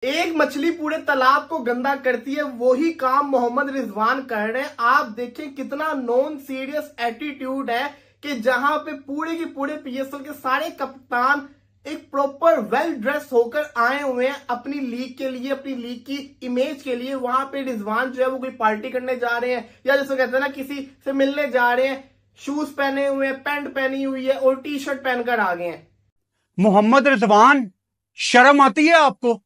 एक मछली पूरे तालाब को गंदा करती है, वही काम मोहम्मद रिजवान कर रहे हैं। आप देखें कितना नॉन सीरियस एटीट्यूड है कि जहां पे पूरे के पूरे पीएसएल के सारे कप्तान एक प्रॉपर वेल ड्रेस होकर आए हुए हैं अपनी लीग के लिए, अपनी लीग की इमेज के लिए। वहां पे रिजवान जो है वो कोई पार्टी करने जा रहे हैं या जैसे कहते हैं ना किसी से मिलने जा रहे हैं, शूज पहने हुए हैं, पैंट पहनी हुई है और टी शर्ट पहनकर आ गए हैं। मोहम्मद रिजवान, शर्म आती है आपको?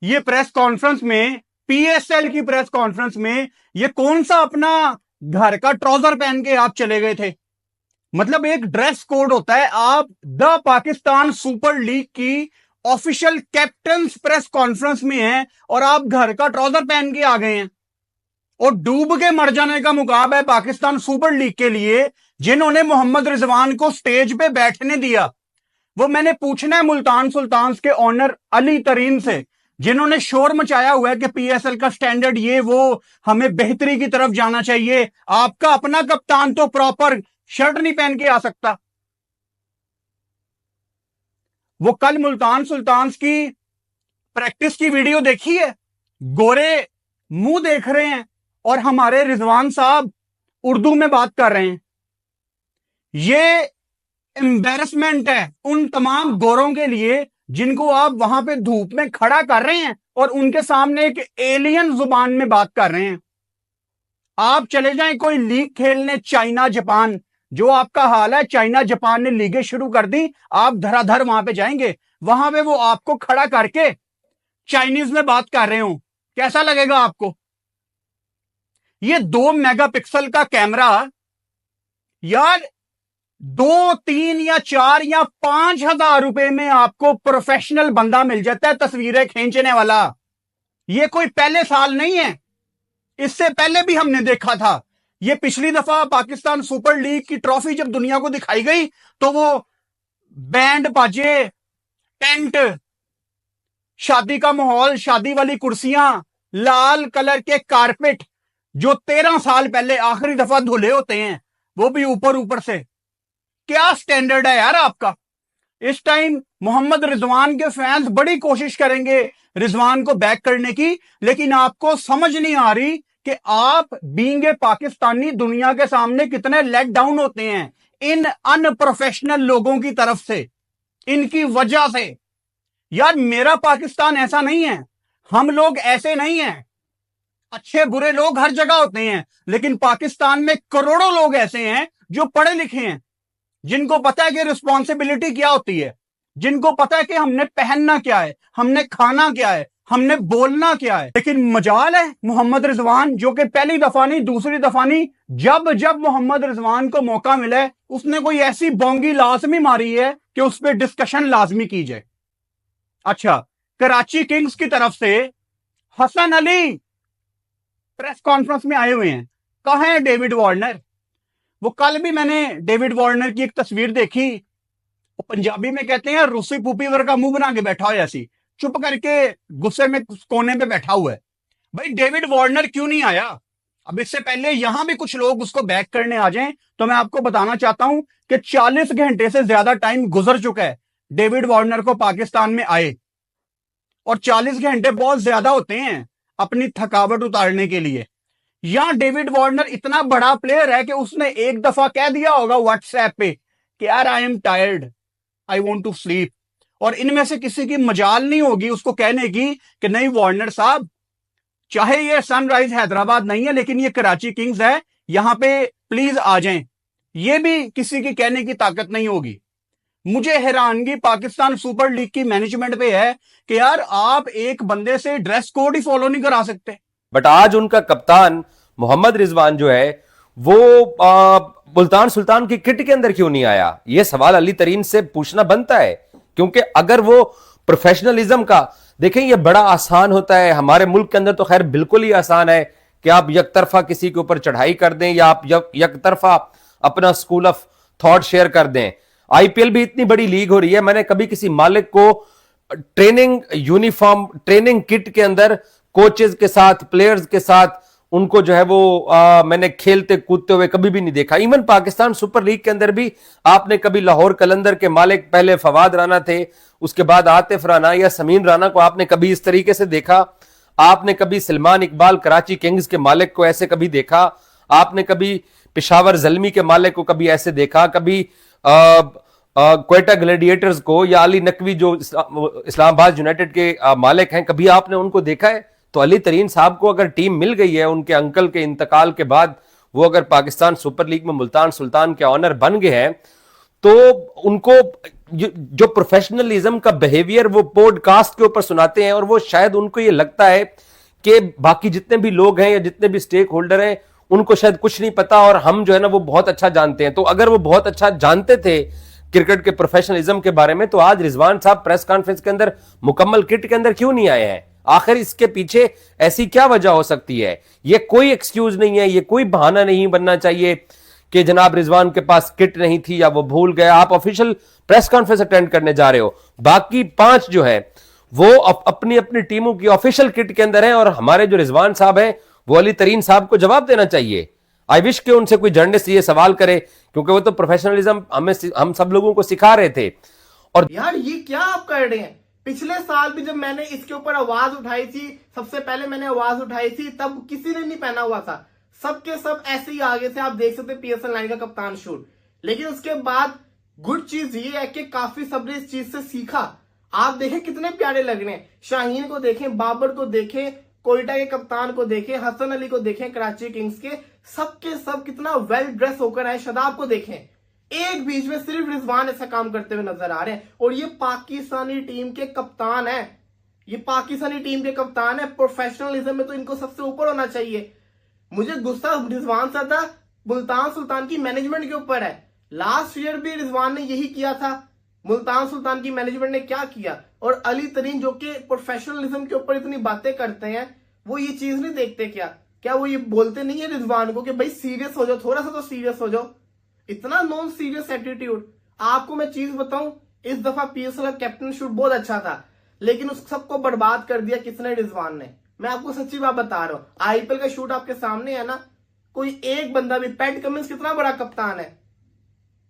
ये प्रेस कॉन्फ्रेंस में, पीएसएल की प्रेस कॉन्फ्रेंस में, ये कौन सा अपना घर का ट्राउजर पहन के आप चले गए थे? मतलब एक ड्रेस कोड होता है। आप द पाकिस्तान सुपर लीग की ऑफिशियल कैप्टन्स प्रेस कॉन्फ्रेंस में हैं और आप घर का ट्राउजर पहन के आ गए हैं। और डूब के मर जाने का मुकाबला है पाकिस्तान सुपर लीग के लिए, जिन्होंने मोहम्मद रिजवान को स्टेज पे बैठने दिया। वो मैंने पूछना है मुल्तान सुल्तान्स के ऑनर अली तरीन से, जिन्होंने शोर मचाया हुआ है कि पीएसएल का स्टैंडर्ड ये वो, हमें बेहतरी की तरफ जाना चाहिए। आपका अपना कप्तान तो प्रॉपर शर्ट नहीं पहन के आ सकता। वो कल मुल्तान सुल्तान्स की प्रैक्टिस की वीडियो देखी है? गोरे मुंह देख रहे हैं और हमारे रिजवान साहब उर्दू में बात कर रहे हैं। ये एम्बैरेसमेंट है उन तमाम गोरों के लिए जिनको आप वहां पे धूप में खड़ा कर रहे हैं और उनके सामने एक एलियन जुबान में बात कर रहे हैं। आप चले जाएं कोई लीग खेलने चाइना जापान, जो आपका हाल है। चाइना जापान ने लीगें शुरू कर दी, आप धराधर वहां पे जाएंगे, वहां पे वो आपको खड़ा करके चाइनीज में बात कर रहे हो, कैसा लगेगा आपको? ये 2 मेगापिक्सल का कैमरा यार 2, 3 या 4 या 5,000 रुपए में आपको प्रोफेशनल बंदा मिल जाता है तस्वीरें खींचने वाला। ये कोई पहले साल नहीं है, इससे पहले भी हमने देखा था। ये पिछली दफा पाकिस्तान सुपर लीग की ट्रॉफी जब दुनिया को दिखाई गई तो वो बैंड बाजे, टेंट, शादी का माहौल, शादी वाली कुर्सियां, लाल कलर के कारपेट जो 13 साल पहले आखिरी दफा धुले होते हैं, वो भी ऊपर ऊपर से। क्या स्टैंडर्ड है यार आपका? इस टाइम मोहम्मद रिजवान के फैंस बड़ी कोशिश करेंगे रिजवान को बैक करने की, लेकिन आपको समझ नहीं आ रही कि आप बीइंग ए पाकिस्तानी दुनिया के सामने कितने लेट डाउन होते हैं इन अनप्रोफेशनल लोगों की तरफ से, इनकी वजह से। यार मेरा पाकिस्तान ऐसा नहीं है, हम लोग ऐसे नहीं हैं। अच्छे बुरे लोग हर जगह होते हैं, लेकिन पाकिस्तान में करोड़ों लोग ऐसे हैं जो पढ़े लिखे हैं, जिनको पता है कि रिस्पॉन्सिबिलिटी क्या होती है, जिनको पता है कि हमने पहनना क्या है, हमने खाना क्या है, हमने बोलना क्या है। लेकिन मजाल है मोहम्मद रिजवान, जो कि पहली दफा नहीं, दूसरी दफा नहीं, जब जब मोहम्मद रिजवान को मौका मिला है उसने कोई ऐसी बोंगी लाजमी मारी है कि उस पर डिस्कशन लाजमी की जाए। अच्छा, कराची किंग्स की तरफ से हसन अली प्रेस कॉन्फ्रेंस में आए हुए हैं। कहां है डेविड वार्नर? वो कल भी मैंने डेविड वार्नर की एक तस्वीर देखी, वो पंजाबी में कहते हैं रूसी पुपी वर का मुंह बना के बैठा हो, ऐसी चुप करके गुस्से में कोने पे बैठा हुआ है। भाई डेविड वार्नर क्यों नहीं आया? अब इससे पहले यहां भी कुछ लोग उसको बैक करने आ जाएं तो मैं आपको बताना चाहता हूं कि 40 घंटे से ज्यादा टाइम गुजर चुका है डेविड वार्नर को पाकिस्तान में आए, और 40 घंटे बहुत ज्यादा होते हैं अपनी थकावट उतारने के लिए। यहां डेविड वार्नर इतना बड़ा प्लेयर है कि उसने एक दफा कह दिया होगा व्हाट्सएप पे कि यार I am tired, I want to sleep, और इनमें से किसी की मजाल नहीं होगी उसको कहने की कि नहीं वार्नर साहब, चाहे ये सनराइज हैदराबाद नहीं है लेकिन ये कराची किंग्स है, यहां पे प्लीज आ जाएं। ये भी किसी की कहने की ताकत नहीं होगी। मुझे हैरानगी पाकिस्तान सुपर लीग की मैनेजमेंट पे है कि यार आप एक बंदे से ड्रेस कोड ही फॉलो नहीं करा सकते। बट आज उनका कप्तान मोहम्मद रिजवान जो है वो मुल्तान सुल्तान की किट के अंदर क्यों नहीं आया? यह सवाल अली तरीन से पूछना बनता है, क्योंकि अगर वो प्रोफेशनलिज्म का देखें, यह बड़ा आसान होता है। हमारे मुल्क के अंदर तो खैर बिल्कुल ही आसान है कि आप एक तरफा किसी के ऊपर चढ़ाई कर दें या आप एक तरफा अपना स्कूल ऑफ थॉट शेयर कर दें। आईपीएल भी इतनी बड़ी लीग हो रही है, मैंने कभी किसी मालिक को ट्रेनिंग यूनिफॉर्म, ट्रेनिंग किट के अंदर कोचेस के साथ, प्लेयर्स के साथ उनको जो है वो मैंने खेलते कूदते हुए कभी भी नहीं देखा। इवन पाकिस्तान सुपर लीग के अंदर भी आपने कभी लाहौर कलंदर के मालिक पहले फवाद राना थे, उसके बाद आतिफ राना या समीन राना को आपने कभी इस तरीके से देखा? आपने कभी सलमान इकबाल कराची किंग्स के मालिक को ऐसे कभी देखा? आपने कभी पेशावर जलमी के मालिक को कभी ऐसे देखा? कभी क्वेटा ग्लैडिएटर्स को या अली नकवी जो इस्लामाबाद यूनाइटेड के मालिक हैं, कभी आपने उनको देखा है? तो अली तरीन साहब को अगर टीम मिल गई है उनके अंकल के इंतकाल के बाद, वो अगर पाकिस्तान सुपर लीग में मुल्तान सुल्तान के ऑनर बन गए हैं, तो उनको जो प्रोफेशनलिज्म का बिहेवियर वो पॉडकास्ट के ऊपर सुनाते हैं, और वो शायद उनको ये लगता है कि बाकी जितने भी लोग हैं या जितने भी स्टेक होल्डर हैं उनको शायद कुछ नहीं पता, और हम जो है ना वो बहुत अच्छा जानते हैं। तो अगर वो बहुत अच्छा जानते थे क्रिकेट के प्रोफेशनलिज्म के बारे में, तो आज रिजवान साहब प्रेस कॉन्फ्रेंस के अंदर मुकम्मल किट के अंदर क्यों नहीं आए हैं? आखिर इसके पीछे ऐसी क्या वजह हो सकती है? ये कोई एक्सक्यूज नहीं है, ये कोई बहाना नहीं बनना चाहिए कि जनाब रिजवान के पास किट नहीं थी या वो भूल गए। आप ऑफिशियल प्रेस कॉन्फ्रेंस अटेंड करने जा रहे हो, बाकी 5 जो है वो अपनी अपनी टीमों की ऑफिशियल किट के अंदर हैं, और हमारे जो रिजवान साहब हैं वो अली तरीन साहब को जवाब देना चाहिए। आई विश के उनसे कोई जर्नलिस्ट ये सवाल करे, क्योंकि वो तो प्रोफेशनलिज्म हम सब लोगों को सिखा रहे थे। और यार ये क्या आप कर रहे हैं? पिछले साल भी जब मैंने इसके ऊपर आवाज उठाई थी, सबसे पहले मैंने आवाज उठाई थी, तब किसी ने नहीं पहना हुआ था, सबके सब ऐसे ही आगे थे। आप देख सकते PSL 9 का कप्तान शूट। लेकिन उसके बाद गुड चीज ये है कि काफी सबने इस चीज से सीखा। आप देखें कितने प्यारे लग रहे हैं। शाहीन को देखें, बाबर को देखें, कोयटा के कप्तान को देखें, हसन अली को देखें कराची किंग्स के, सबके सब कितना वेल ड्रेस होकर आए। शदाब को देखें, एक बीच में सिर्फ रिजवान ऐसा काम करते हुए नजर आ रहे हैं, और ये पाकिस्तानी टीम के कप्तान है। ये पाकिस्तानी टीम के कप्तान है। प्रोफेशनलिज्म में तो इनको सबसे ऊपर होना चाहिए। मुझे गुस्सा रिजवान सा था मुल्तान सुल्तान की मैनेजमेंट के ऊपर है। लास्ट ईयर भी रिजवान ने यही किया था। मुल्तान सुल्तान की मैनेजमेंट ने क्या किया? और अली तरीन जो कि प्रोफेशनलिज्म के ऊपर इतनी बातें करते हैं, वो ये चीज नहीं देखते क्या वो ये बोलते नहीं है रिजवान को कि भाई सीरियस हो जाओ, थोड़ा सा तो सीरियस हो जाओ? इतना नॉन सीरियस एटीट्यूड। आपको मैं चीज बताऊं, इस दफा PSL का कैप्टन शूट बहुत अच्छा था, लेकिन उस सबको बर्बाद कर दिया किसने? रिजवान ने। मैं आपको सच्ची बात बता रहा हूं। IPL का शूट आपके सामने है ना, कोई एक बंदा भी, पैट कमिंस कितना बड़ा कप्तान है,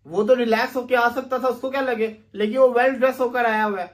वो तो रिलैक्स होकर आ सकता था, उसको क्या लगे, लेकिन वो वेल ड्रेस होकर आया हुआ है।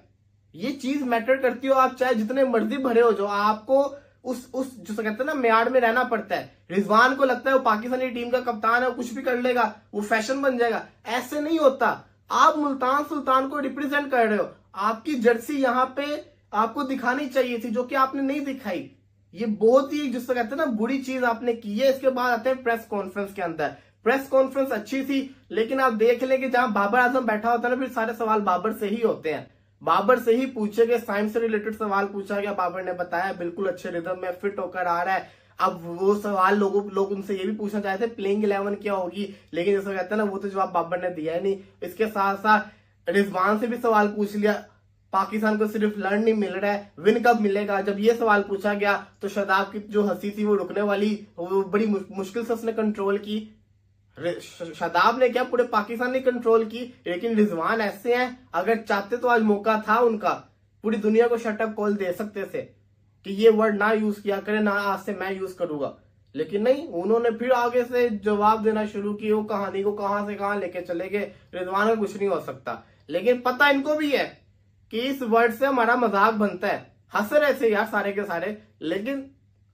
ये चीज मैटर करती हो। आप चाहे जितने मर्जी भरे हो, जो आपको उस जो कहते हैं ना म्यार में रहना पड़ता है। रिजवान को लगता है वो पाकिस्तानी टीम का कप्तान है, वो कुछ भी कर लेगा, वो फैशन बन जाएगा। ऐसे नहीं होता। आप मुल्तान सुल्तान को रिप्रेजेंट कर रहे हो, आपकी जर्सी यहाँ पे आपको दिखानी चाहिए थी, जो कि आपने नहीं दिखाई। ये बहुत ही जिससे कहते हैं ना बुरी चीज आपने की है। इसके बाद आते हैं प्रेस कॉन्फ्रेंस के अंदर। प्रेस कॉन्फ्रेंस अच्छी थी, लेकिन आप देख लें कि जहां बाबर आजम बैठा होता है ना, फिर सारे सवाल बाबर से ही होते हैं। बाबर से ही पूछे गए, साइंस से रिलेटेड सवाल पूछा गया, बाबर ने बताया बिल्कुल अच्छे रिदम में फिट होकर आ रहा है। अब वो सवाल लोग उनसे ये भी पूछना चाहते थे प्लेइंग 11 क्या होगी, लेकिन जैसा कहते हैं ना वो तो जवाब बाबर ने दिया ही नहीं। इसके साथ साथ रिजवान से भी सवाल पूछ लिया, पाकिस्तान को सिर्फ लर्न नहीं मिल रहा है, विन कब मिलेगा। जब ये सवाल पूछा गया तो शदाब की जो हंसी थी वो रुकने वाली, वो बड़ी मुश्किल से उसने कंट्रोल की। शदाब ने क्या, पूरे पाकिस्तान ने कंट्रोल की। लेकिन रिजवान ऐसे हैं, अगर चाहते तो आज मौका था उनका, पूरी दुनिया को शटअप कॉल दे सकते थे कि ये वर्ड ना यूज किया करे, ना आज से मैं यूज करूंगा। लेकिन नहीं, उन्होंने फिर आगे से जवाब देना शुरू किया। वो कहानी को कहां से कहां लेके चले गए। रिजवान का कुछ नहीं हो सकता, लेकिन पता इनको भी है कि इस वर्ड से हमारा मजाक बनता है। हंस रहे थे यार सारे के सारे, लेकिन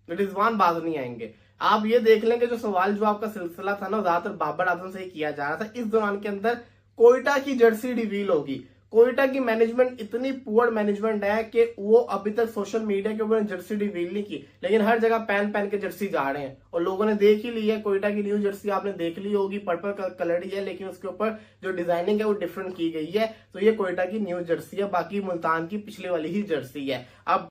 रिजवान बाज नहीं आएंगे। आप ये देख लें कि जो सवाल जवाब का सिलसिला था ना, ज्यादातर बाबर आजम से ही किया जा रहा था। इस दौरान के अंदर कोयटा की जर्सी रिवील होगी। कोयटा की मैनेजमेंट इतनी पुअर मैनेजमेंट है कि वो अभी तक सोशल मीडिया के ऊपर जर्सी रिवील नहीं की, लेकिन हर जगह पहन के जर्सी जा रहे हैं, और लोगों ने देख ही ली है। कोयटा की न्यू जर्सी आपने देख ली होगी, पर्पल कलर ही है, लेकिन उसके ऊपर जो डिजाइनिंग है वो डिफरेंट की गई है। तो ये कोयटा की न्यू जर्सी है, बाकी मुल्तान की पिछले वाली ही जर्सी है। अब